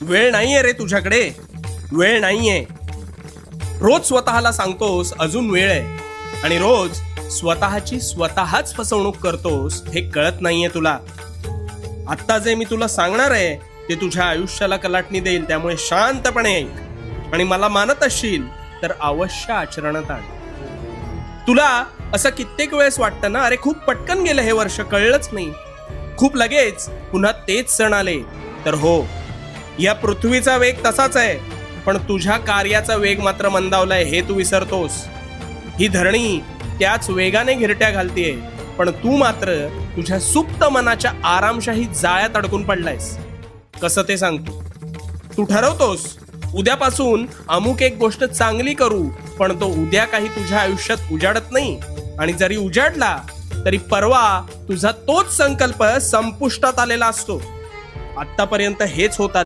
वेळ नाहीये रे तुझ्याकडे, वेळ नाहीये. रोज स्वतःला सांगतोस अजून वेळ आहे, आणि रोज स्वतःची स्वतःच फसवणूक करतोस हे कळत नाहीये तुला. आत्ता जे मी तुला सांगणार आहे ते तुझ्या आयुष्याला कलाटणी देईल, त्यामुळे शांतपणे ऐक आणि मला मानत असशील तर अवश्य आचरणात आण. तुला असं कित्येक वेळेस वाटतं ना, अरे खूप पटकन गेलं हे वर्ष, कळलंच नाही, खूप लगेच पुन्हा तेच सण आले. तर हो, या पृथ्वीचा वेग तसाच आहे, पण तुझ्या कार्याचा वेग मात्र मंदावलाय हे तू विसरतोस. ही धरणी त्याच वेगाने घिरट्या घालतीये, पण तू मात्र तुझ्या सुप्त मनाच्या आरामशाही जाळ्यात अडकून पडलायस. कसं ते सांगतो. तू ठरवतोस उद्यापासून अमुक एक गोष्ट चांगली करू, पण तो उद्या काही तुझ्या आयुष्यात उजाडत नाही, आणि जरी उजाडला तरी परवा तुझा तोच संकल्प संपुष्टात आलेला असतो. आतापर्यंत हेच होतात.